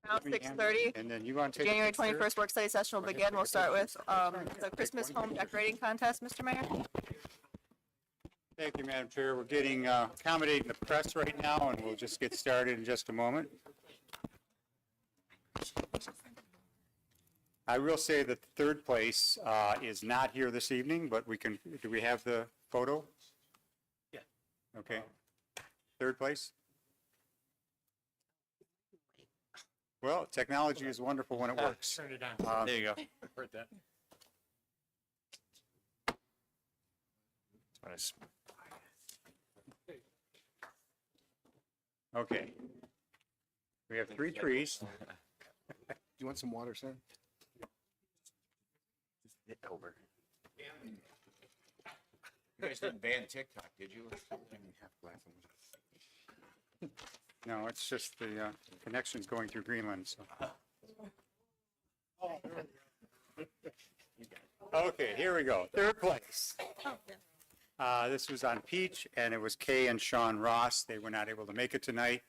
Now 6:30. And then you want to take January a picture? 21st work study session will begin. We'll start with the Christmas home decorating contest, Mr. Mayor. Thank you, Madam Chair. We're getting accommodating the press right now, and we'll just get started in just a moment. I will say that the third place is not here this evening, but do we have the photo? Yeah. Okay. Third place? Well, technology is wonderful when it works. Turn it on. There you go. Heard that. Okay. We have 3 trees. Do you want some water, sir? Hit over. You guys didn't ban TikTok, did you? No, it's just the connection's going through Greenland, so. Okay, here we go. Third place. This was on Peach, and it was Kay and Sean Ross. They were not able to make it tonight,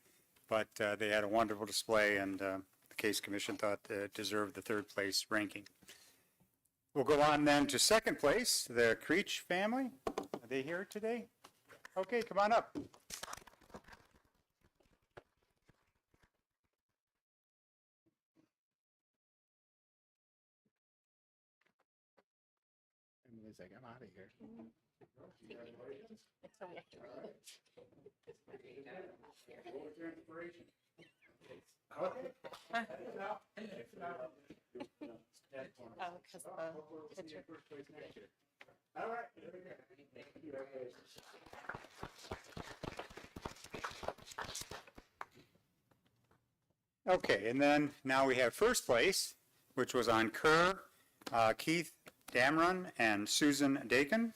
but they had a wonderful display, and the Case Commission thought they deserved the third place ranking. We'll go on then to second place, the Creech family. Are they here today? Okay, come on up. Emily's like, I'm out of here. Okay, and then now we have first place, which was on Kerr, Keith Damron, and Susan Dakin.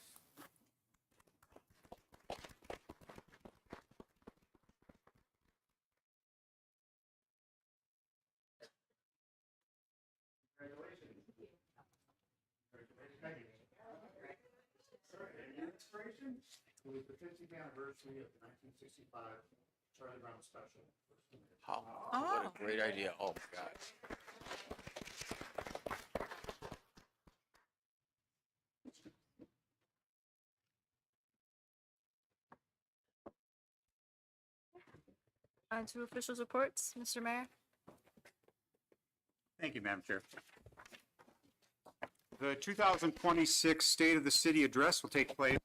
It was the 50th anniversary of the 1965 Charlie Brown special. What a great idea. Oh, my God. On to officials' reports, Mr. Mayor. Thank you, Madam Chair. The 2026 State of the City Address will take place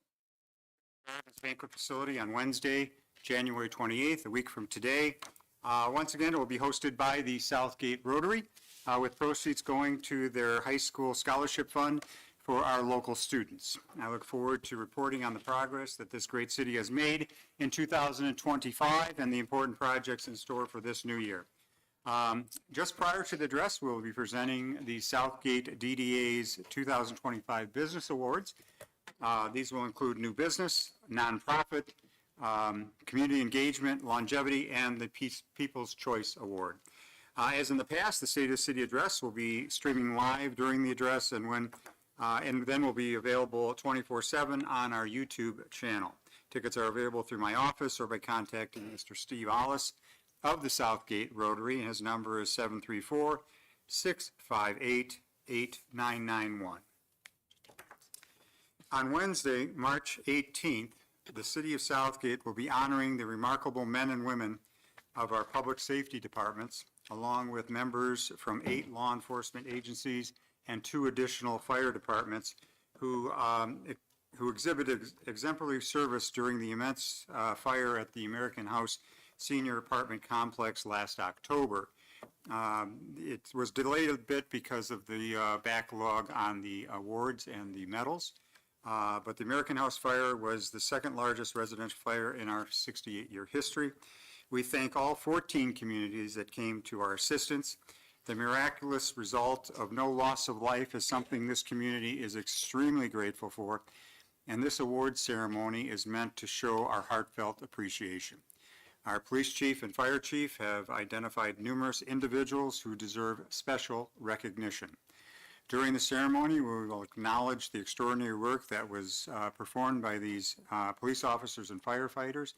at this banquet facility on Wednesday, January 28th, a week from today. Once again, it will be hosted by the Southgate Rotary, with proceeds going to their high school scholarship fund for our local students. I look forward to reporting on the progress that this great city has made in 2025 and the important projects in store for this new year. Just prior to the address, we'll be presenting the Southgate DDA's 2025 Business Awards. These will include new business, nonprofit, community engagement, longevity, and the People's Choice Award. As in the past, the State of the City Address will be streaming live during the address and then will be available 24/7 on our YouTube channel. Tickets are available through my office or by contacting Mr. Steve Ollis of the Southgate Rotary, and his number is 734-658-8991. On Wednesday, March 18th, the City of Southgate will be honoring the remarkable men and women of our public safety departments, along with members from 8 law enforcement agencies and 2 additional fire departments who exhibited exemplary service during the immense fire at the American House Senior Apartment Complex last October. It was delayed a bit because of the backlog on the awards and the medals, but the American House fire was the second largest residential fire in our 68-year history. We thank all 14 communities that came to our assistance. The miraculous result of no loss of life is something this community is extremely grateful for, and this award ceremony is meant to show our heartfelt appreciation. Our police chief and fire chief have identified numerous individuals who deserve special recognition. During the ceremony, we will acknowledge the extraordinary work that was performed by these police officers and firefighters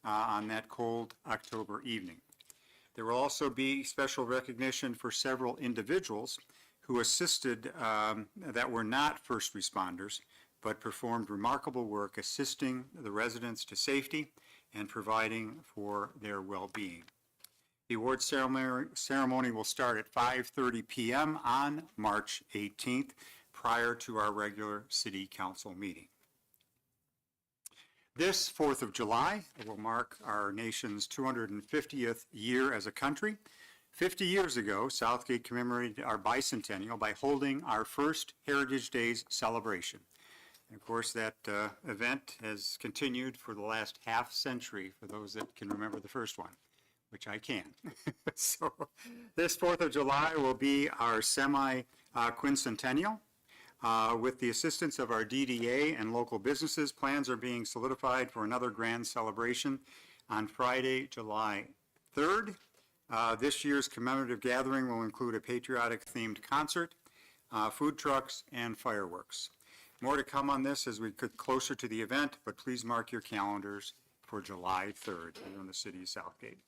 on that cold October evening. There will also be special recognition for several individuals who assisted that were not first responders, but performed remarkable work assisting the residents to safety and providing for their well-being. The award ceremony will start at 5:30 p.m. on March 18th, prior to our regular city council meeting. This 4th of July will mark our nation's 250th year as a country. 50 years ago, Southgate commemorated our bicentennial by holding our first Heritage Days celebration. And of course, that event has continued for the last half century for those that can remember the first one, which I can. So this 4th of July will be our semi-quincentennial. With the assistance of our DDA and local businesses, plans are being solidified for another grand celebration on Friday, July 3rd. This year's commemorative gathering will include a patriotic-themed concert, food trucks, and fireworks. More to come on this as we get closer to the event, but please mark your calendars for July 3rd here in the city of Southgate.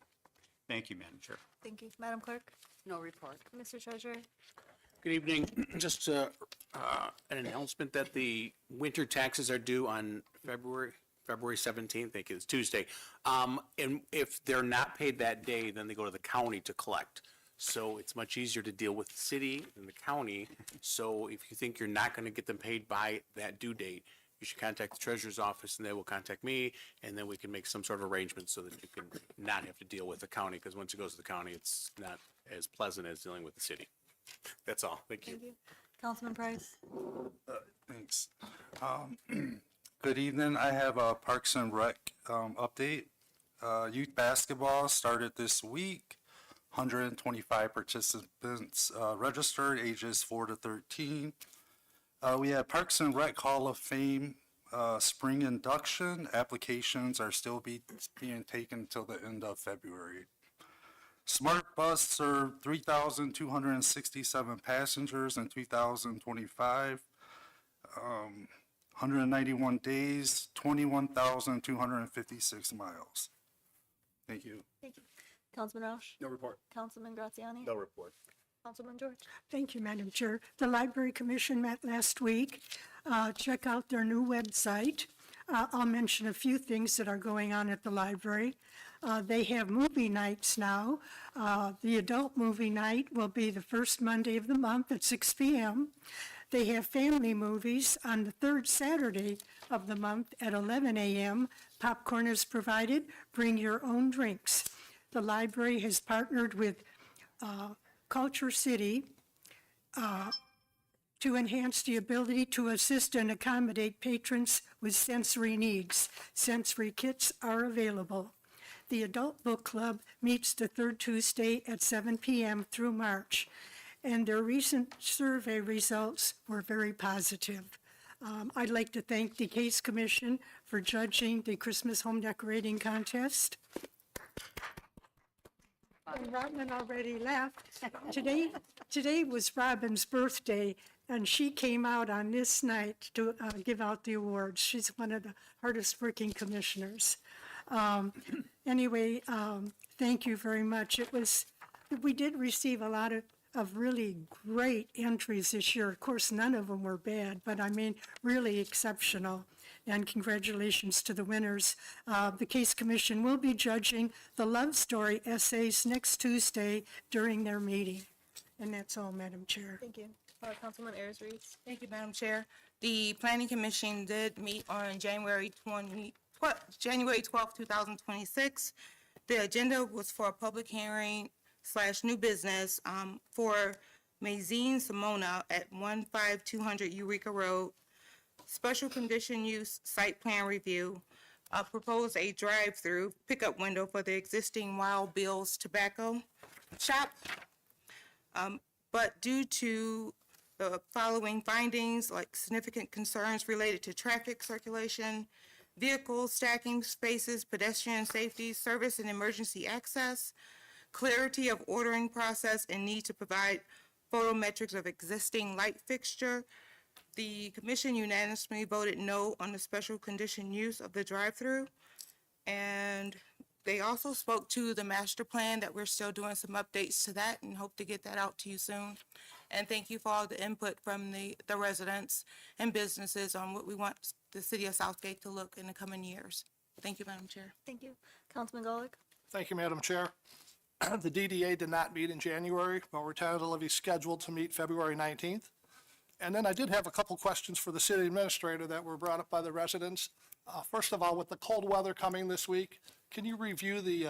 Thank you, Madam Chair. Thank you. Madam Clerk? No report. Mr. Treasurer? Good evening. Just an announcement that the winter taxes are due on February 17th, I think it's Tuesday. And if they're not paid that day, then they go to the county to collect. So it's much easier to deal with the city than the county. So if you think you're not going to get them paid by that due date, you should contact the treasurer's office and they will contact me, and then we can make some sort of arrangement so that you can not have to deal with the county, because once it goes to the county, it's not as pleasant as dealing with the city. That's all. Thank you. Thank you. Councilman Price? Thanks. Good evening. I have a Parks and Rec update. Youth basketball started this week. 125 participants registered, ages 4 to 13. We have Parks and Rec Hall of Fame spring induction. Applications are still being taken until the end of February. Smart Bus served 3,267 passengers in 2025. 191 days, 21,256 miles. Thank you. Thank you. Councilman Rausch? No report. Councilman Graziani? No report. Councilman George? Thank you, Madam Chair. The Library Commission met last week. Check out their new website. I'll mention a few things that are going on at the library. They have movie nights now. The adult movie night will be the first Monday of the month at 6 p.m. They have family movies on the third Saturday of the month at 11 a.m. Popcorn is provided. Bring your own drinks. The library has partnered with Culture City to enhance the ability to assist and accommodate patrons with sensory needs. Sensory kits are available. The Adult Book Club meets the third Tuesday at 7 p.m. through March, and their recent survey results were very positive. I'd like to thank the Case Commission for judging the Christmas home decorating contest. And Robin already left. Today was Robin's birthday, and she came out on this night to give out the awards. She's one of the hardest working commissioners. Anyway, thank you very much. We did receive a lot of really great entries this year. Of course, none of them were bad, but I mean, really exceptional. And congratulations to the winners. The Case Commission will be judging the love story essays next Tuesday during their meeting. And that's all, Madam Chair. Thank you. Councilman Ayers Reese? Thank you, Madam Chair. The Planning Commission did meet on January 12th, 2026. The agenda was for a public hearing / new business for Mazine Simona at 15200 Eureka Road. Special condition use site plan review. Propose a drive-through pickup window for the existing Wild Bill's Tobacco shop. But due to the following findings, like significant concerns related to traffic circulation, vehicle stacking spaces, pedestrian safety, service and emergency access, clarity of ordering process, and need to provide photometrics of existing light fixture, the commission unanimously voted no on the special condition use of the drive-through. And They also spoke to the master plan, that we're still doing some updates to that and hope to get that out to you soon. And thank you for all the input from the residents and businesses on what we want the city of Southgate to look in the coming years. Thank you, Madam Chair. Thank you. Councilman Golick? Thank you, Madam Chair. The DDA did not meet in January, but we're tentatively scheduled to meet February 19th. And then I did have a couple questions for the city administrator that were brought up by the residents. First of all, with the cold weather coming this week, can you review the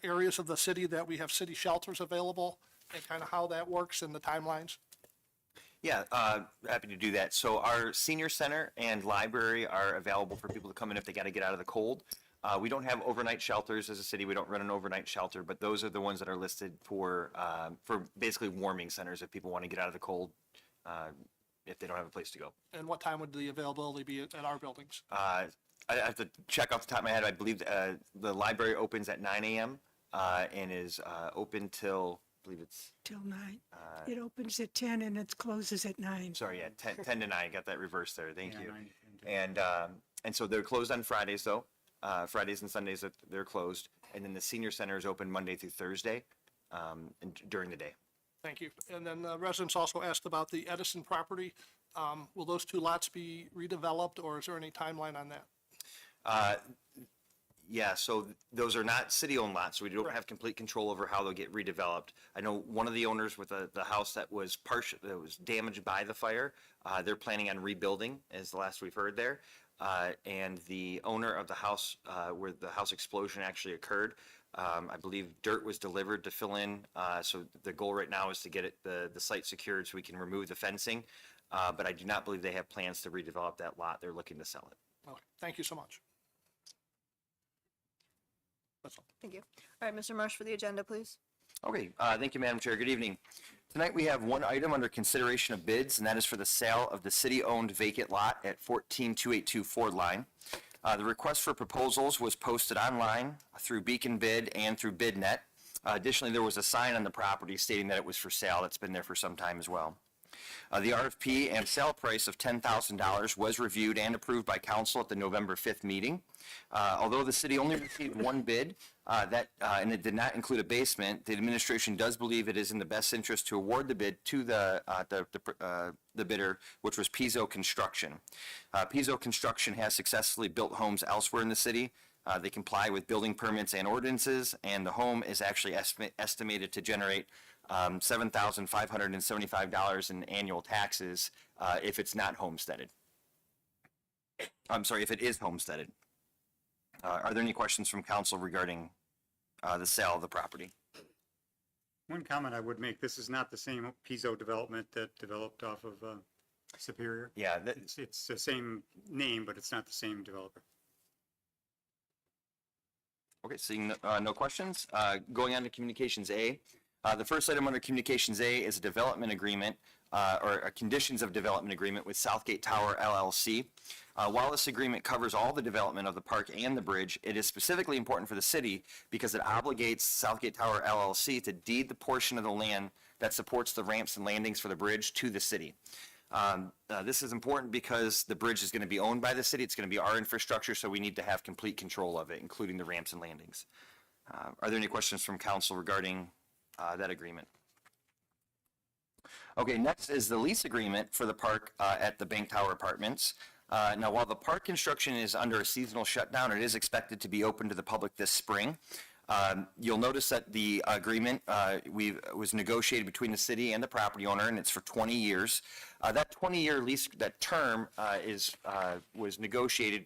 areas of the city that we have city shelters available and kind of how that works and the timelines? Yeah, happy to do that. So our senior center and library are available for people to come in if they got to get out of the cold. We don't have overnight shelters as a city. We don't run an overnight shelter, but those are the ones that are listed for basically warming centers if people want to get out of the cold, if they don't have a place to go. And what time would the availability be at our buildings? I have to check off the top of my head. I believe the library opens at 9 a.m. And is open till, I believe it's, Till 9. It opens at 10 and it closes at 9. sorry, yeah, 10 to 9. Got that reversed there. Thank you. 9 to 10. And so they're closed on Fridays though. Fridays and Sundays they're closed. And then the senior center is open Monday through Thursday and during the day. Thank you. And then residents also asked about the Edison property. Will those two lots be redeveloped, or is there any timeline on that? Yeah, so those are not city-owned lots, so we don't have complete control over how they'll get redeveloped. I know one of the owners with the house that was damaged by the fire, they're planning on rebuilding, is the last we've heard there. And the owner of the house where the house explosion actually occurred, I believe dirt was delivered to fill in. So the goal right now is to get the site secured so we can remove the fencing. But I do not believe they have plans to redevelop that lot. They're looking to sell it. Okay, thank you so much. That's all. Thank you. All right, Mr. Marsh for the agenda, please. Okay, thank you, Madam Chair. Good evening. Tonight we have one item under consideration of bids, and that is for the sale of the city-owned vacant lot at 14282 Ford Line. The request for proposals was posted online through Beacon Bid and through BidNet. Additionally, there was a sign on the property stating that it was for sale. It's been there for some time as well. The RFP and sale price of $10,000 was reviewed and approved by council at the November 5th meeting. Although the city only received one bid, and it did not include a basement, the administration does believe it is in the best interest to award the bid to the bidder, which was Pizzo Construction. Pizzo Construction has successfully built homes elsewhere in the city. They comply with building permits and ordinances, and the home is actually estimated to generate $7,575 in annual taxes if it's not homesteaded. I'm sorry, if it is homesteaded. Are there any questions from council regarding the sale of the property? One comment I would make, this is not the same Pizzo development that developed off of Superior. Yeah, It's the same name, but it's not the same developer. okay, seeing no questions. Going on to Communications A. The first item under Communications A is a development agreement or a conditions of development agreement with Southgate Tower LLC. While this agreement covers all the development of the park and the bridge, it is specifically important for the city because it obligates Southgate Tower LLC to deed the portion of the land that supports the ramps and landings for the bridge to the city. This is important because the bridge is going to be owned by the city. It's going to be our infrastructure, so we need to have complete control of it, including the ramps and landings. Are there any questions from council regarding that agreement? Okay, next is the lease agreement for the park at the Bank Tower Apartments. Now, while the park construction is under a seasonal shutdown, it is expected to be open to the public this spring. You'll notice that the agreement was negotiated between the city and the property owner, and it's for 20 years. That 20-year lease, that term was negotiated.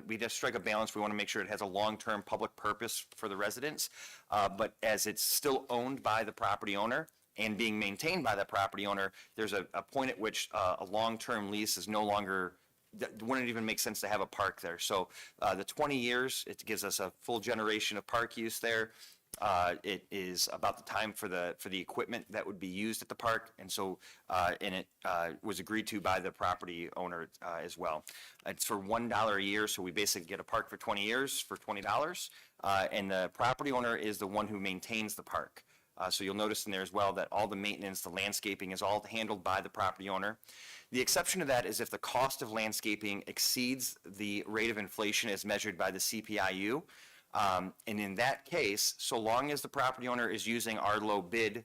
We just strike a balance. We want to make sure it has a long-term public purpose for the residents, but as it's still owned by the property owner and being maintained by the property owner, there's a point at which a long-term lease is no longer, wouldn't even make sense to have a park there. So the 20 years, it gives us a full generation of park use there. It is about the time for the equipment that would be used at the park, and so and it was agreed to by the property owner as well. It's for $1 a year, so we basically get a park for 20 years for $20, and the property owner is the one who maintains the park. So you'll notice in there as well that all the maintenance, the landscaping is all handled by the property owner. The exception to that is if the cost of landscaping exceeds the rate of inflation as measured by the CPIU. And in that case, so long as the property owner is using our low bid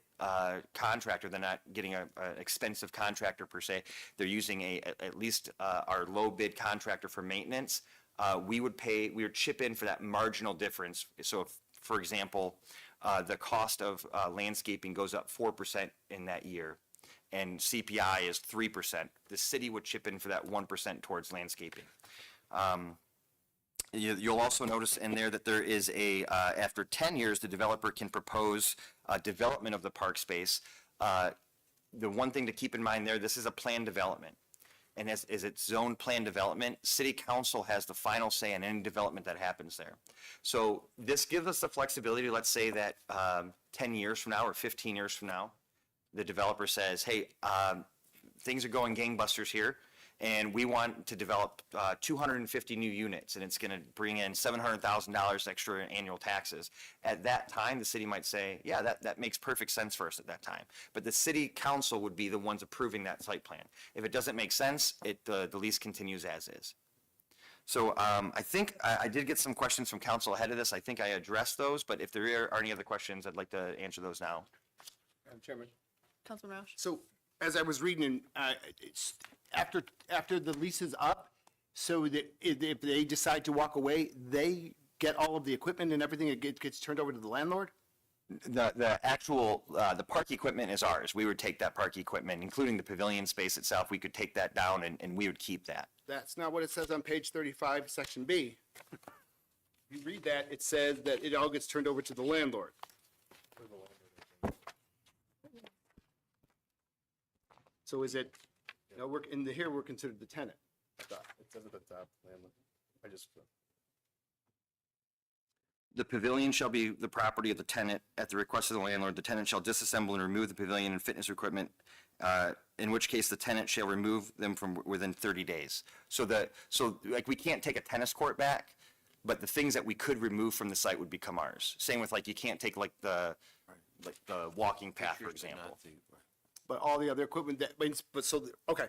contractor, they're not getting an expensive contractor per se, they're using at least our low bid contractor for maintenance, we would chip in for that marginal difference. So if, for example, the cost of landscaping goes up 4% in that year, and CPI is 3%, the city would chip in for that 1% towards landscaping. You'll also notice in there that there is after 10 years, the developer can propose development of the park space. The one thing to keep in mind there, this is a planned development. And as it's zone plan development, city council has the final say in any development that happens there. So this gives us the flexibility, let's say that 10 years from now or 15 years from now, the developer says, hey, things are going gangbusters here, and we want to develop 250 new units, and it's going to bring in $700,000 extra in annual taxes. At that time, the city might say, yeah, that makes perfect sense for us at that time. But the city council would be the ones approving that site plan. If it doesn't make sense, the lease continues as is. So I think I did get some questions from council ahead of this. I think I addressed those, but if there are any other questions, I'd like to answer those now. Madam Chairman. Councilman Roush? So as I was reading, it's after the lease is up, so that if they decide to walk away, they get all of the equipment and everything, it gets turned over to the landlord? The actual, the park equipment is ours. We would take that park equipment, including the pavilion space itself. We could take that down and we would keep that. That's not what it says on page 35, section B. You read that, it says that it all gets turned over to the landlord. So is it, here we're considered the tenant. It says at the top, landlord. The pavilion shall be the property of the tenant. At the request of the landlord, the tenant shall disassemble and remove the pavilion and fitness equipment, in which case the tenant shall remove them from within 30 days. So like we can't take a tennis court back, but the things that we could remove from the site would become ours. Same with like, you can't take like the walking path, for example. But all the other equipment okay.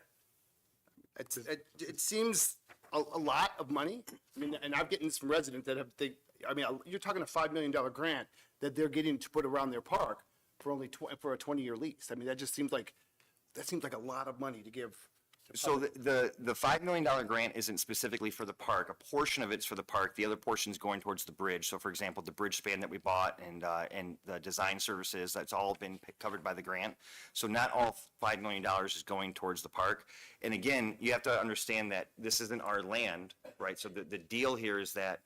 It seems a lot of money. I mean, and I'm getting this from residents that you're talking a $5 million grant that they're getting to put around their park for only for a 20-year lease. I mean, that seems like a lot of money to give. So the $5 million grant isn't specifically for the park. A portion of it's for the park. The other portion is going towards the bridge. So for example, the bridge span that we bought and the design services, that's all been covered by the grant. So not all $5 million is going towards the park. And again, you have to understand that this isn't our land, right? So the deal here is that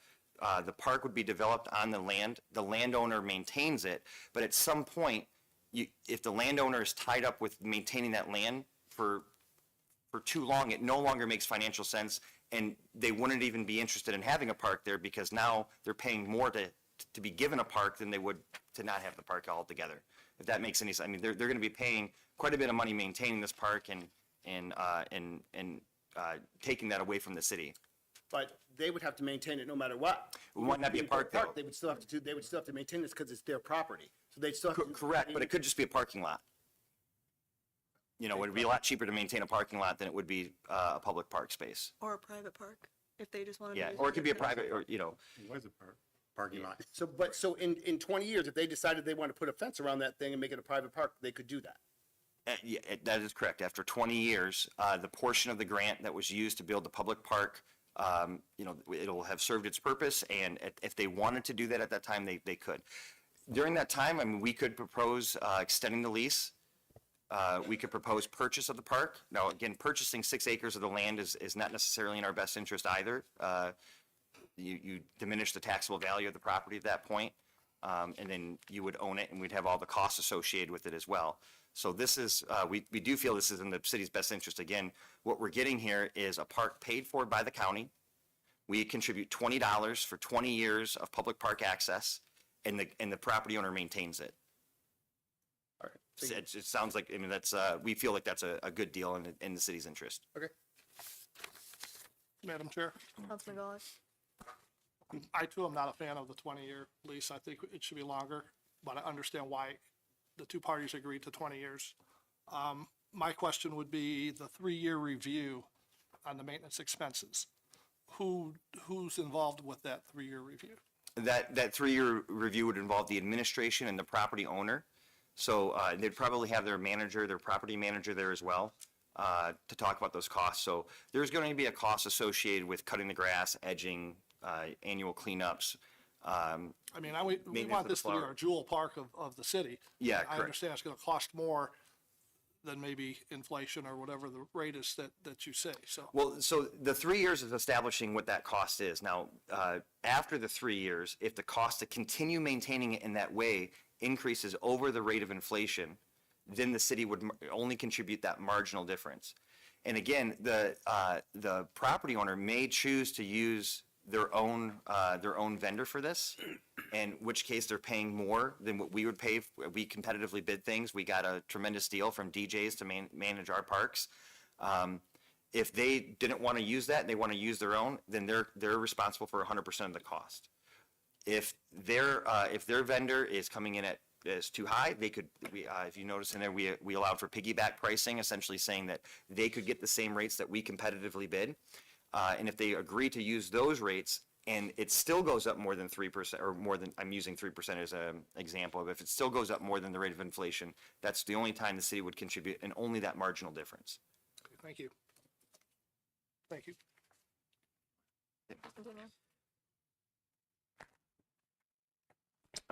the park would be developed on the land. The landowner maintains it. But at some point, if the landowner is tied up with maintaining that land for too long, it no longer makes financial sense, and they wouldn't even be interested in having a park there because now they're paying more to be given a park than they would to not have the park altogether. If that makes any sense. I mean, they're going to be paying quite a bit of money maintaining this park and taking that away from the city. But they would have to maintain it no matter what. It might not be a park though. They would still have to maintain this because it's their property. So they'd still have to. Correct, but it could just be a parking lot. You know, it would be a lot cheaper to maintain a parking lot than it would be a public park space. Or a private park, if they just wanted to. Yeah, use or it could be a as private, or, you know. Where's the parking lot? So in 20 years, if they decided they want to put a fence around that thing and make it a private park, they could do that. Yeah, that is correct. After 20 years, the portion of the grant that was used to build the public park, you know, it'll have served its purpose, and if they wanted to do that at that time, they could. During that time, I mean, we could propose extending the lease. We could propose purchase of the park. Now, again, purchasing 6 acres of the land is not necessarily in our best interest either. You diminish the taxable value of the property at that point, and then you would own it, and we'd have all the costs associated with it as well. So this is, we do feel this is in the city's best interest. Again, what we're getting here is a park paid for by the county. We contribute $20 for 20 years of public park access, and the property owner maintains it. All right. It sounds like, I mean, that's, we feel like that's a good deal in the city's interest. Okay. Madam Chair, Councilman Gauss? I too am not a fan of the 20-year lease. I think it should be longer, but I understand why the two parties agreed to 20 years. My question would be the 3-year review on the maintenance expenses. Who's involved with that 3-year review? That 3-year review would involve the administration and the property owner. So they'd probably have their manager, their property manager there as well to talk about those costs. So there's going to be a cost associated with cutting the grass, edging, annual cleanups. I mean, we Maintenance want of the this to be flower. our jewel park of the city. Yeah, I correct. understand it's gonna cost more than maybe inflation or whatever the rate is that you say, so. Well, so the 3 years is establishing what that cost is. Now, after the 3 years, if the cost to continue maintaining it in that way increases over the rate of inflation, then the city would only contribute that marginal difference. And again, the property owner may choose to use their own vendor for this, in which case they're paying more than what we would pay. We competitively bid things. We got a tremendous deal from DJs to manage our parks. If they didn't want to use that and they want to use their own, then they're responsible for 100% of the cost. If their vendor is coming in as too high, they could, if you notice in there, we allowed for piggyback pricing, essentially saying that they could get the same rates that we competitively bid. And if they agree to use those rates and it still goes up more than 3% or more than, I'm using 3% as an example, but if it still goes up more than the rate of inflation, that's the only time the city would contribute, and only that marginal difference. Thank you. Thank you.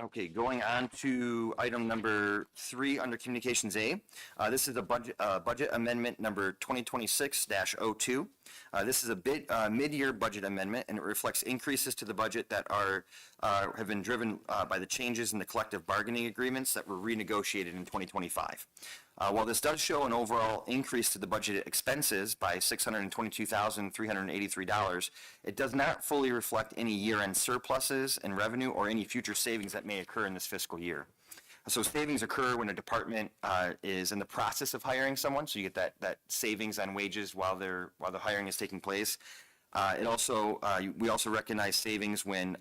Okay, going on to item number 3 under Communications A. This is a budget amendment number 2026-02. This is a mid-year budget amendment, and it reflects increases to the budget that have been driven by the changes in the collective bargaining agreements that were renegotiated in 2025. While this does show an overall increase to the budget expenses by $622,383, it does not fully reflect any year-end surpluses in revenue or any future savings that may occur in this fiscal year. So savings occur when a department is in the process of hiring someone, so you get that savings on wages while the hiring is taking place. We also recognize savings when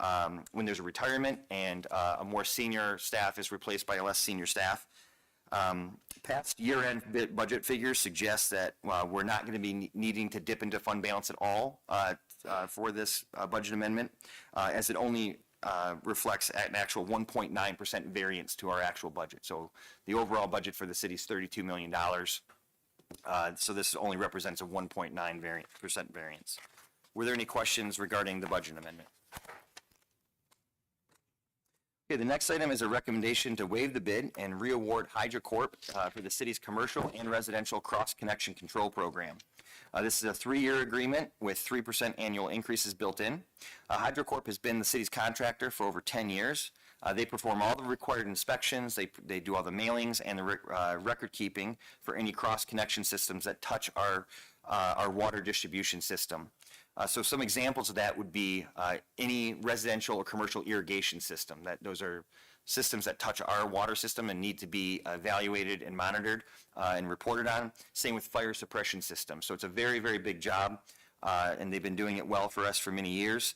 there's a retirement and a more senior staff is replaced by a less senior staff. Past year-end budget figures suggest that we're not going to be needing to dip into fund balance at all for this budget amendment, as it only reflects an actual 1.9% variance to our actual budget. So the overall budget for the city is $32 million. So this only represents a 1.9% variance. Were there any questions regarding the budget amendment? Okay, the next item is a recommendation to waive the bid and re-award HydroCorp for the city's commercial and residential cross-connection control program. This is a 3-year agreement with 3% annual increases built in. HydroCorp has been the city's contractor for over 10 years. They perform all the required inspections, they do all the mailings and the record keeping for any cross-connection systems that touch our water distribution system. So some examples of that would be any residential or commercial irrigation system. Those are systems that touch our water system and need to be evaluated and monitored and reported on. Same with fire suppression systems. So it's a very, very big job, and they've been doing it well for us for many years.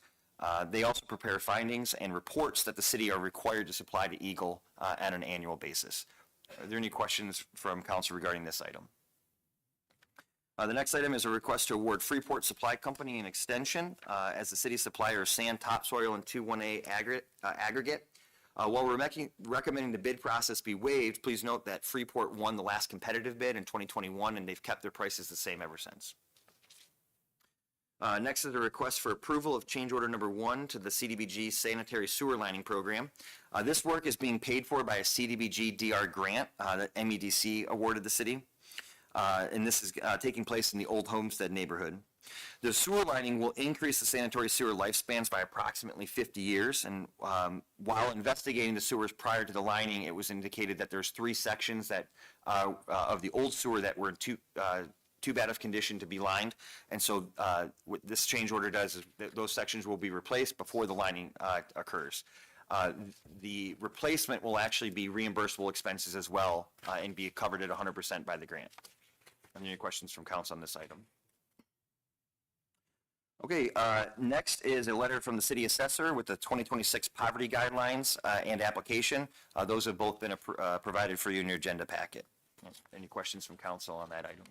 They also prepare findings and reports that the city are required to supply to Eagle on an annual basis. Are there any questions from council regarding this item? The next item is a request to award Freeport Supply Company an extension as the city supplier of sand, topsoil, and 2,1A aggregate. While we're recommending the bid process be waived, please note that Freeport won the last competitive bid in 2021, and they've kept their prices the same ever since. Next is a request for approval of change order number 1 to the CDBG sanitary sewer lining program. This work is being paid for by a CDBG DR grant that MEDC awarded the city. And this is taking place in the Old Homestead neighborhood. The sewer lining will increase the sanitary sewer lifespans by approximately 50 years. And while investigating the sewers prior to the lining, it was indicated that there's 3 sections that of the old sewer that were in too bad of condition to be lined. And so what this change order does is that those sections will be replaced before the lining occurs. The replacement will actually be reimbursable expenses as well and be covered at 100% by the grant. Any questions from council on this item? Okay, next is a letter from the city assessor with the 2026 poverty guidelines and application. Those have both been provided for you in your agenda packet. Any questions from council on that item?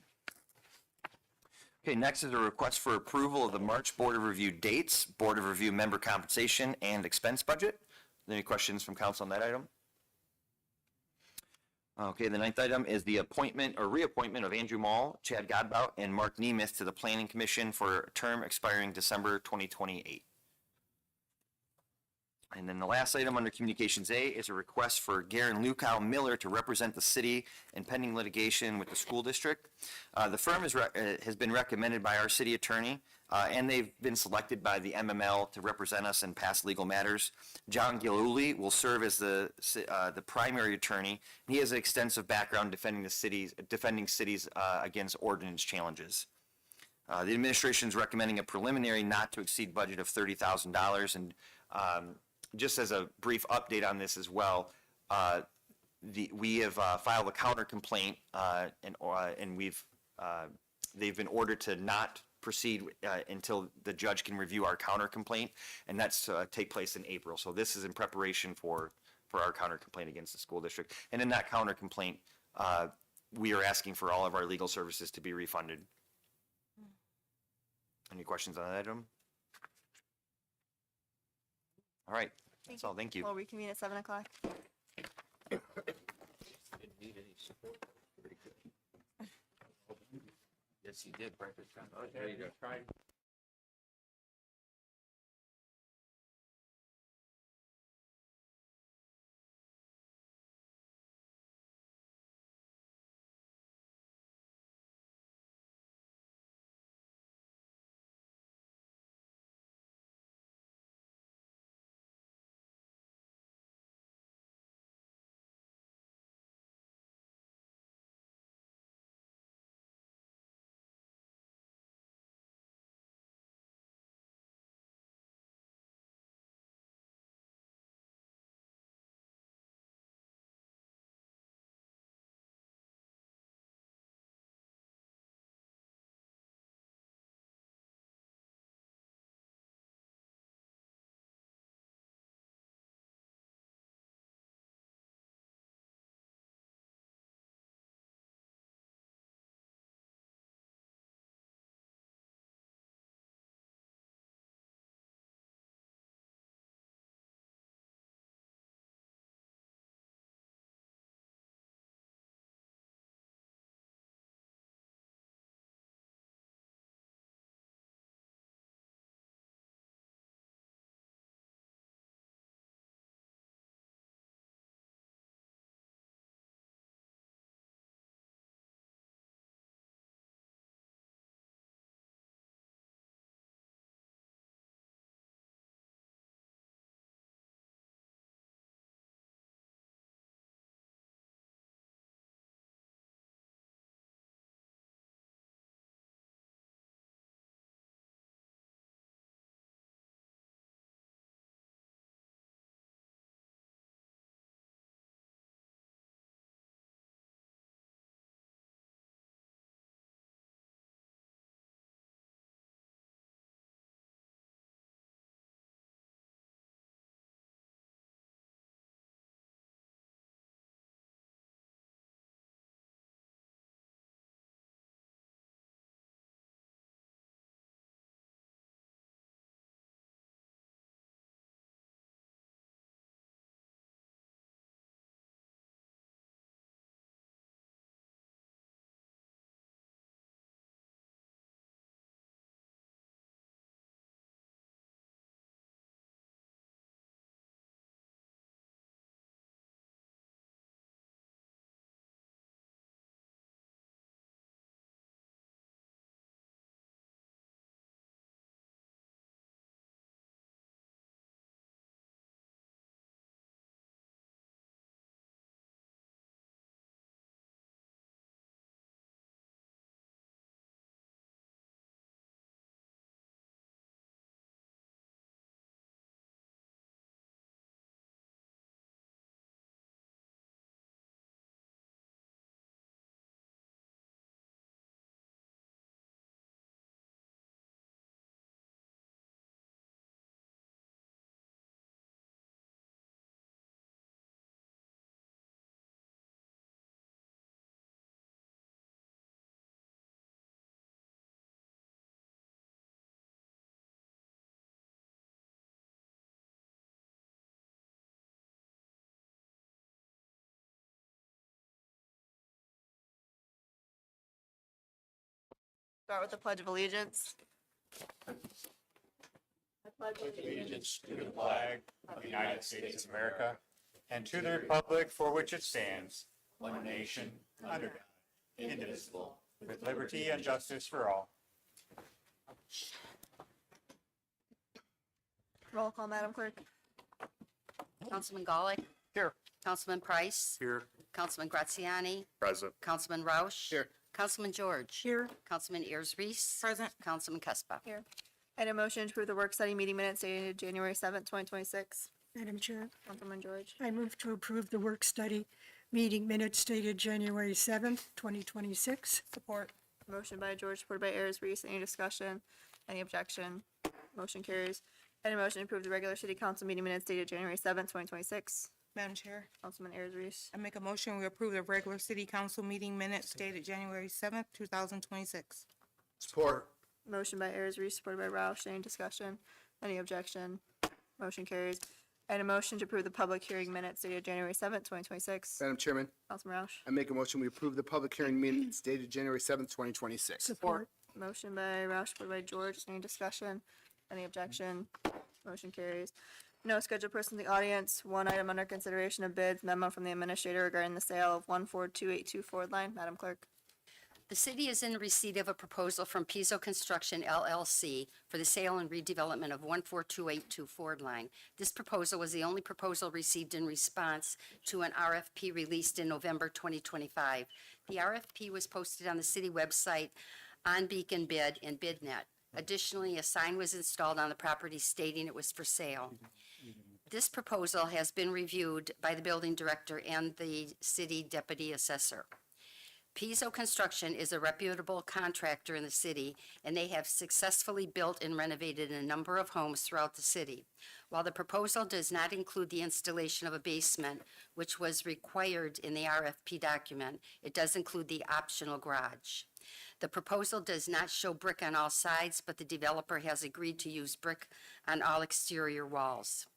Okay, next is a request for approval of the March Board of Review dates, Board of Review member compensation, and expense budget. Any questions from council on that item? Okay, the ninth item is the appointment or reappointment of Andrew Mall, Chad Godbout, and Mark Nemeth to the Planning Commission for a term expiring December 2028. And then the last item under Communications A is a request for Garen Lukow Miller to represent the city in pending litigation with the school district. The firm has been recommended by our city attorney, and they've been selected by the MML to represent us in past legal matters. John Giluli will serve as the primary attorney. He has an extensive background defending cities against ordinance challenges. The administration is recommending a preliminary not to exceed budget of $30,000, and just as a brief update on this as well, we have filed a counter complaint, and they've been ordered to not proceed until the judge can review our counter complaint, and that's take place in April. So this is in preparation for our counter complaint against the school district. And in that counter complaint, we are asking for all of our legal services to be refunded. Any questions on that item? All right, that's all. Thank you. We'll reconvene at 7 o'clock. Yes, you did. Start with the Pledge of Allegiance. Allegiance to the flag of the United States of America and to the republic for which it stands, one nation, under God, indivisible, with liberty and justice for all. Roll call, Madam Clerk. Councilman Gulick. Here. Councilman Price. Here. Councilman Graziani. Present. Councilman Roush. Here. Councilman George. Here. Councilman Ayers Reese. Present. Councilman Cuspa. Here. And a motion to approve the work study meeting minutes dated January 7th, 2026. Madam Chair, Councilman George. I move to approve the work study meeting minutes dated January 7th, 2026. Support. Motion by George, supported by Ayers Reese. Any discussion? Any objection? Motion carries. And a motion to approve the regular city council meeting minutes dated January 7th, 2026. Madam Chair, Councilman Ayers Reese. I make a motion, we approve the regular city council meeting minutes dated January 7th, 2026. Support. Motion by Ayers Reese, supported by Roush. Any discussion? Any objection? Motion carries. And a motion to approve the public hearing minutes dated January 7th, 2026. Madam Chairman, Councilman Roush. I make a motion, we approve the public hearing minutes dated January 7th, 2026. Support. Motion by Roush, supported by George. Any discussion? Any objection? Motion carries. No scheduled person in the audience. One item under consideration of bids, memo from the administrator regarding the sale of 142824 Ford Line. Madam Clerk. The city is in receipt of a proposal from Pizzo Construction LLC for the sale and redevelopment of 14282 Ford Line. This proposal was the only proposal received in response to an RFP released in November 2025. The RFP was posted on the city website, on Beacon Bid, and BidNet. Additionally, a sign was installed on the property stating it was for sale. This proposal has been reviewed by the building director and the city deputy assessor. Pizzo Construction is a reputable contractor in the city, and they have successfully built and renovated a number of homes throughout the city. While the proposal does not include the installation of a basement, which was required in the RFP document, it does include the optional garage. The proposal does not show brick on all sides, but the developer has agreed to use brick on all exterior walls.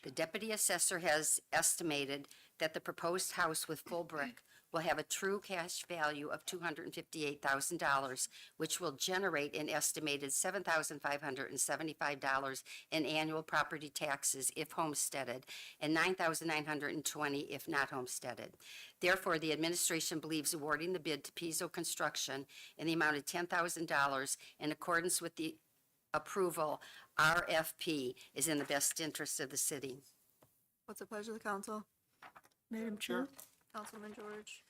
The deputy assessor has estimated that the proposed house with full brick will have a true cash value of $258,000, which will generate an estimated $7,575 in annual property taxes if homesteaded, and $9,920 if not homesteaded. Therefore, the administration believes awarding the bid to Pizzo Construction in the amount of $10,000 in accordance with the approval RFP is in the best interest of the city. What's the pleasure of the council? Madam Chair, Councilman George.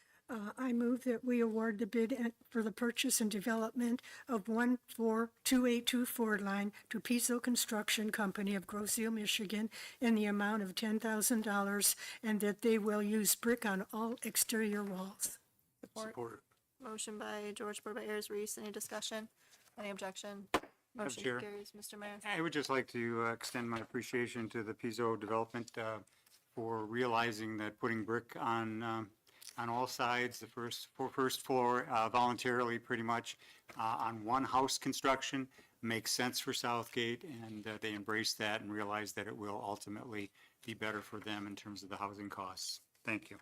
I move that we award the bid for the purchase and development of 14282 Ford Line to Pizzo Construction Company of Grosse Ile, Michigan, in the amount of $10,000, and that they will use brick on all exterior walls. Support. Motion by George, supported by Ayers Reese. Any discussion? Any objection? Motion Chair. carries. Mr. Mayor. I would just like to extend my appreciation to the Pizzo Development for realizing that putting brick on all sides, the first floor voluntarily, pretty much, on one house construction makes sense for Southgate, and they embrace that and realize that it will ultimately be better for them in terms of the housing costs. Thank you.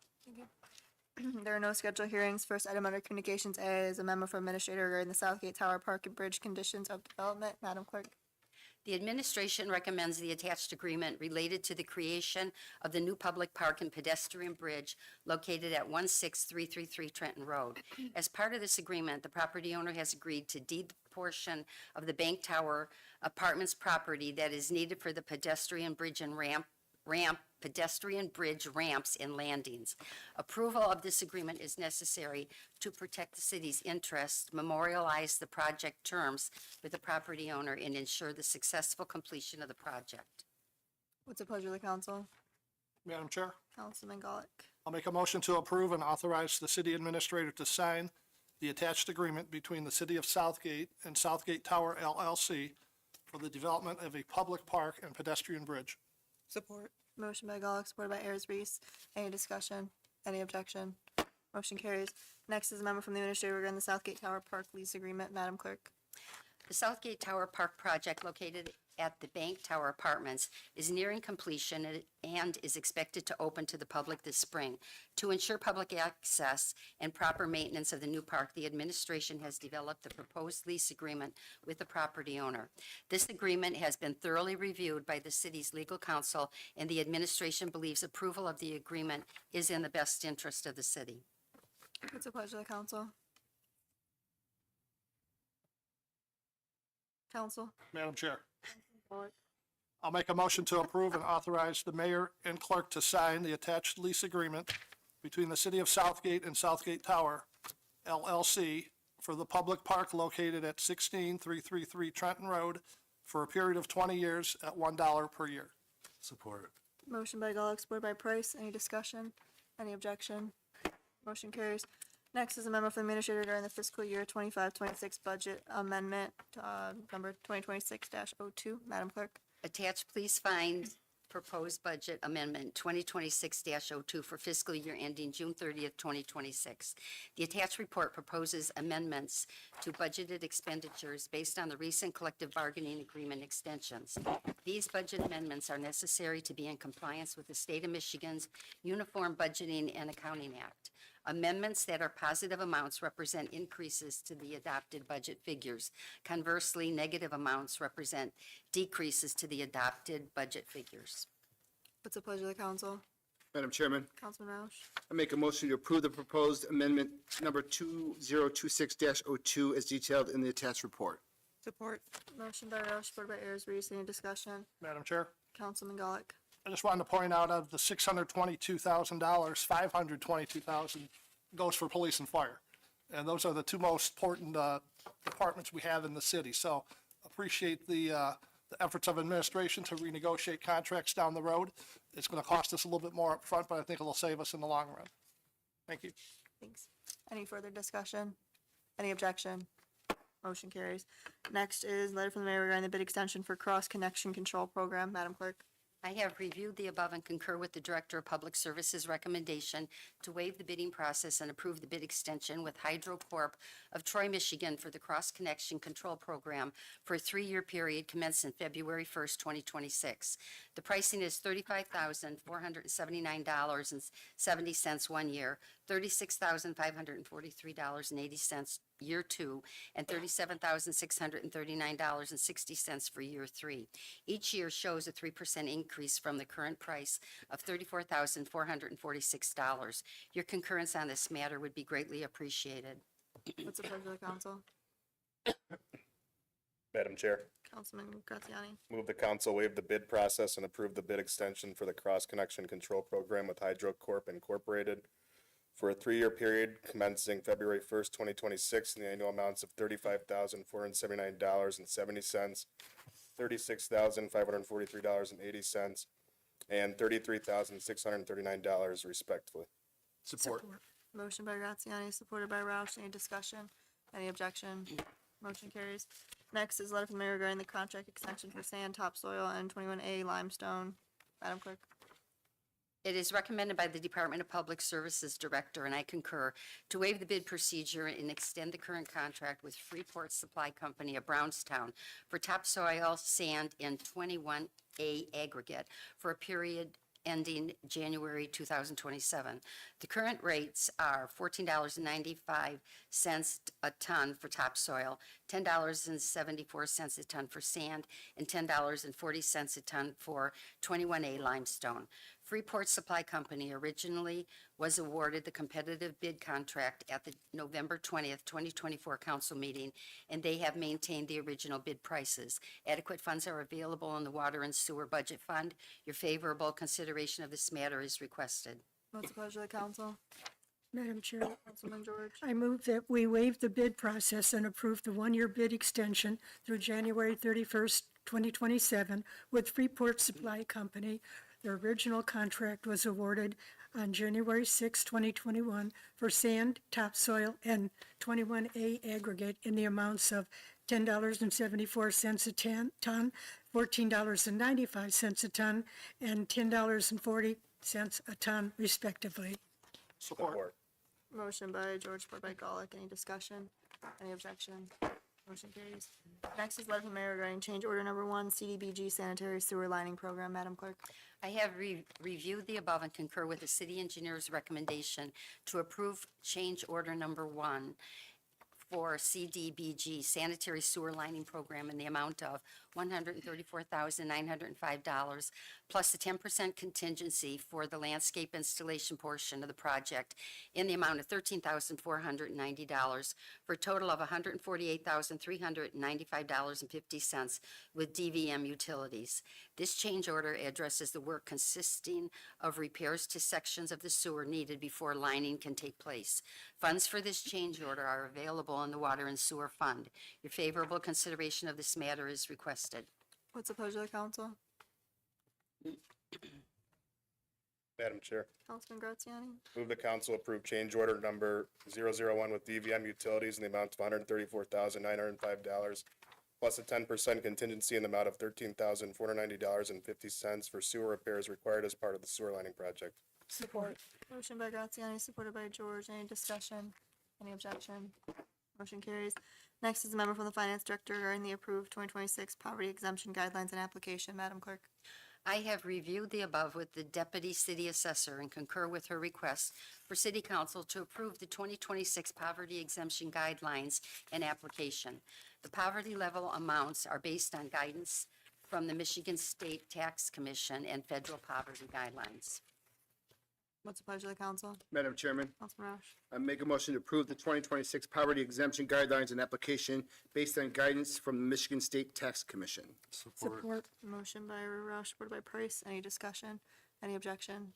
There are no scheduled hearings. First item under communications A is a memo from administrator regarding the Southgate Tower Park and Bridge conditions of development. Madam Clerk. The administration recommends the attached agreement related to the creation of the new public park and pedestrian bridge located at 16333 Trenton Road. As part of this agreement, the property owner has agreed to deed the portion of the Bank Tower Apartments property that is needed for the pedestrian bridge and pedestrian bridge ramps and landings. Approval of this agreement is necessary to protect the city's interests, memorialize the project terms with the property owner, and ensure the successful completion of the project. What's the pleasure of the council? Madam Chair, Councilman Gulick. I'll make a motion to approve and authorize the city administrator to sign the attached agreement between the City of Southgate and Southgate Tower LLC for the development of a public park and pedestrian bridge. Support. Motion by Gulick, supported by Ayers Reese. Any discussion? Any objection? Motion carries. Next is a memo from the administrator regarding the Southgate Tower Park lease agreement. Madam Clerk. The Southgate Tower Park project located at the Bank Tower Apartments is nearing completion and is expected to open to the public this spring. To ensure public access and proper maintenance of the new park, the administration has developed the proposed lease agreement with the property owner. This agreement has been thoroughly reviewed by the city's legal counsel, and the administration believes approval of the agreement is in the best interest of the city. What's the pleasure of the council? Council? Madam Chair, Bullock. I'll make a motion to approve and authorize the mayor and clerk to sign the attached lease agreement between the City of Southgate and Southgate Tower LLC for the public park located at 16333 Trenton Road for a period of 20 years at $1 per year. Support. Motion by Gullik, supported by Price. Any discussion? Any objection? Motion carries. Next is a memo from the administrator during the fiscal year 25-26 budget amendment, number 2026-02. Madam Clerk. Attached, please find proposed budget amendment 2026-02 for fiscal year ending June 30th, 2026. The attached report proposes amendments to budgeted expenditures based on the recent collective bargaining agreement extensions. These budget amendments are necessary to be in compliance with the State of Michigan's Uniform Budgeting and Accounting Act. Amendments that are positive amounts represent increases to the adopted budget figures. Conversely, negative amounts represent decreases to the adopted budget figures. What's the pleasure of the council? Madam Chairman, Councilman Roush. I make a motion to approve the proposed amendment number 2026-02 as detailed in the attached report. Support. Motion by Roush, supported by Ayers, Reese. Any discussion? Madam Chair, Councilman Gullik. I just wanted to point out of the $622,000, $522,000 goes for police and fire. And those are the two most important departments we have in the city. So appreciate the efforts of administration to renegotiate contracts down the road. It's going to cost us a little bit more up front, but I think it'll save us in the long run. Thank you. Thanks. Any further discussion? Any objection? Motion carries. Next is letter from the mayor regarding the bid extension for cross-connection control program. Madam Clerk. I have reviewed the above and concur with the Director of Public Services recommendation to waive the bidding process and approve the bid extension with Hydro Corp. of Troy, Michigan for the Cross Connection Control Program for a 3-year period commencing February 1st, 2026. The pricing is $35,479.70 1 year, $36,543.80 year 2, and $37,639.60 for year 3. Each year shows a 3% increase from the current price of $34,446. Your concurrence on this matter would be greatly appreciated. What's the pleasure of the council? Madam Chair, Councilman Graziani. move the council waive the bid process and approve the bid extension for the Cross Connection Control Program with Hydro Corp. Incorporated for a 3-year period commencing February 1st, 2026, in the annual amounts of $35,479.70, $36,543.80, and $33,639 respectively. Support. Motion by Graziani, supported by Roush. Any discussion? Any objection? Motion carries. Next is letter from the mayor regarding the contract extension for sand, topsoil, and 21A limestone. Madam Clerk. It is recommended by the Department of Public Services Director, and I concur, to waive the bid procedure and extend the current contract with Freeport Supply Company of Brownstown for topsoil, sand, and 21A aggregate for a period ending January 2027. The current rates are $14.95 a ton for topsoil, $10.74 a ton for sand, and $10.40 a ton for 21A limestone. Freeport Supply Company originally was awarded the competitive bid contract at the November 20th, 2024 council meeting, and they have maintained the original bid prices. Adequate funds are available in the Water and Sewer Budget Fund. Your favorable consideration of this matter is requested. What's the pleasure of the council? Madam Chair, Councilman George. I move that we waive the bid process and approve the 1-year bid extension through January 31st, 2027 with Freeport Supply Company. The original contract was awarded on January 6, 2021 for sand, topsoil, and 21A aggregate in the amounts of $10.74 a ton, $14.95 a ton, and $10.40 a ton respectively. Support. Motion by George, supported by Golick. Any discussion? Any objection? Motion carries. Next is letter from Mayor regarding change order number 1, CDBG sanitary sewer lining program. Madam Clerk. I have reviewed the above and concur with the city engineer's recommendation to approve change order number 1 for CDBG sanitary sewer lining program in the amount of $134,905, plus the 10% contingency for the landscape installation portion of the project in the amount of $13,490, for a total of $148,395.50 with DVM utilities. This change order addresses the work consisting of repairs to sections of the sewer needed before lining can take place. Funds for this change order are available in the Water and Sewer Fund. Your favorable consideration of this matter is requested. What's the pleasure of the council? Madam Chair, Councilman Graziani? move the council approve change order number 001 with DVM Utilities in the amount of $134,905, plus a 10% contingency in the amount of $13,490.50 for sewer repairs required as part of the sewer lining project. Support. Motion by Graziani, supported by George. Any discussion? Any objection? Motion carries. Next is a member from the Finance Director regarding the approved 2026 poverty exemption guidelines and application. Madam Clerk. I have reviewed the above with the Deputy City Assessor and concur with her request for City Council to approve the 2026 poverty exemption guidelines and application. The poverty level amounts are based on guidance from the Michigan State Tax Commission and federal poverty guidelines. What's the pleasure of the council? Madam Chairman, Councilman Roush. I make a motion to approve the 2026 poverty exemption guidelines and application based on guidance from the Michigan State Tax Commission. Support. Motion by Roush, supported by Price. Any discussion? Any objection?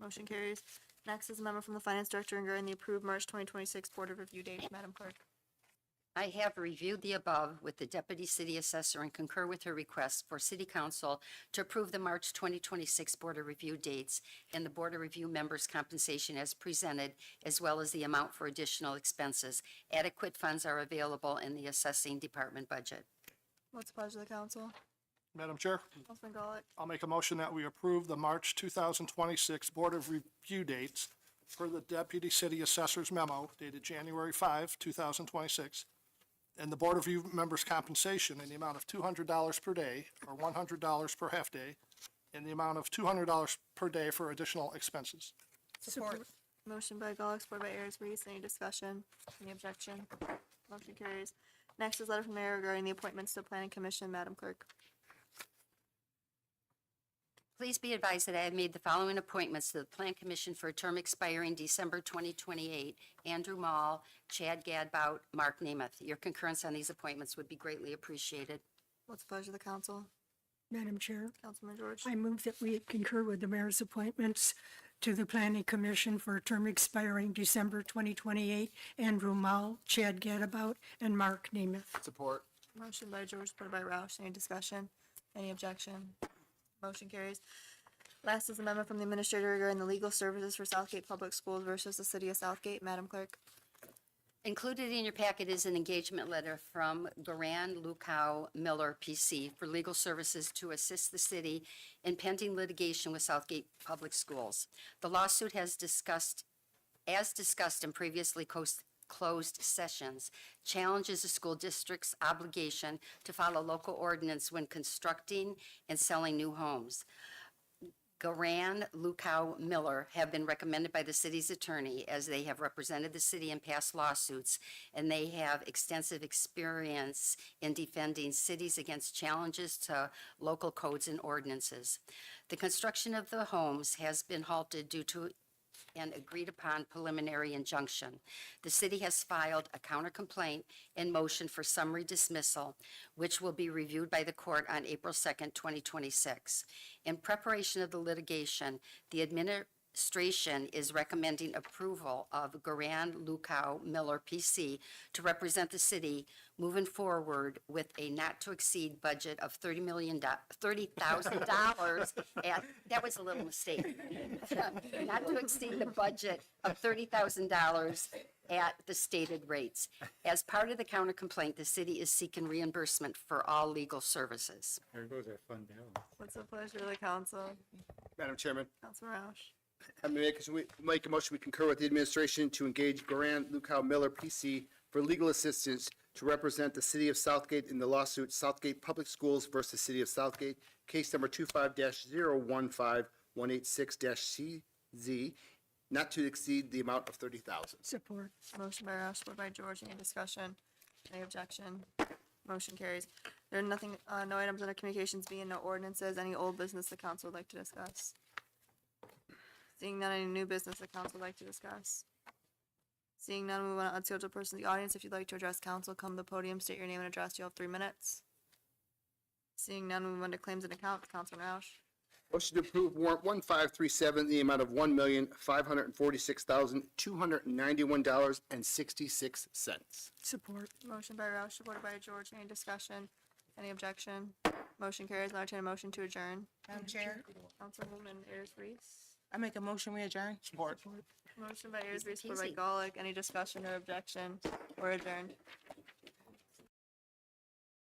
Motion carries. Next is a member from the Finance Director regarding the approved March 2026 Board of Review dates. Madam Clerk. I have reviewed the above with the Deputy City Assessor and concur with her request for City Council to approve the March 2026 Board of Review dates and the Board of Review members' compensation as presented, as well as the amount for additional expenses. Adequate funds are available in the assessing department budget. What's the pleasure of the council? Madam Chair, Councilman Gollett. I'll make a motion that we approve the March 2026 Board of Review dates per the Deputy City Assessor's memo dated January 5, 2026, and the Board of Review members' compensation in the amount of $200 per day or $100 per half-day, in the amount of $200 per day for additional expenses. Support. Motion by Gollett, supported by Ayers Reese. Any discussion? Any objection? Motion carries. Next is letter from Mayor regarding the appointments to the Planning Commission. Madam Clerk. Please be advised that I have made the following appointments to the Plan Commission for a term expiring December 2028. Andrew Mall, Chad Gadbout, Mark Nemeth. Your concurrence on these appointments would be greatly appreciated. What's the pleasure of the council? Madam Chair, Councilman George. I move that we concur with the mayor's appointments to the Planning Commission for a term expiring December 2028. Andrew Mall, Chad Gadabout, and Mark Nemeth. Support. Motion by George, supported by Roush. Any discussion? Any objection? Motion carries. Last is amendment from the administrator regarding the legal services for Southgate Public Schools versus the City of Southgate. Madam Clerk. Included in your packet is an engagement letter from Garan Lukow Miller, PC, for legal services to assist the city in pending litigation with Southgate Public Schools. The lawsuit as discussed in previously closed sessions, challenges the school district's obligation to follow local ordinance when constructing and selling new homes. Garan Lukow Miller have been recommended by the city's attorney as they have represented the city in past lawsuits, and they have extensive experience in defending cities against challenges to local codes and ordinances. The construction of the homes has been halted due to an agreed-upon preliminary injunction. The city has filed a counter-complaint and motion for summary dismissal, which will be reviewed by the court on April 2nd, 2026. In preparation of the litigation, the administration is recommending approval of Garan Lukow Miller, PC, to represent the city moving forward with a not-to-exceed budget of $30,000. That was a little mistake. Not to exceed the budget of $30,000 at the stated rates. As part of the counter complaint, the city is seeking reimbursement for all legal services. There goes our fund balance. What's the pleasure of the council? Madam Chairman, Councilman Roush. I make a motion we concur with the administration to engage Garan Lukow Miller, PC, for legal assistance to represent the city of Southgate in the lawsuit Southgate Public Schools versus City of Southgate, case number 25-015186-CZ, not to exceed the amount of $30,000. Support. Motion by Roush, support by George. Any discussion? Any objection? Motion carries. There are nothing, no items under communications being no ordinances. Any old business the council would like to discuss? Seeing none, any new business the council would like to discuss? Seeing none, move on to unscheduled person in the audience. If you'd like to address council, come to the podium, state your name and address. You'll have 3 minutes. Seeing none, move on to claims and accounts. Councilman Roush. Motion to approve warrant 1537, the amount of $1,546,291.66. Support. Motion by Roush, supported by George. Any discussion? Any objection? Motion carries. I'll entertain a motion to adjourn. Madam Chair, Councilwoman Ayers Reese. I make a motion, we adjourn. Support. Motion by Ayers Reese, supported by peasy. Golick. Any discussion or objection? Or adjourned.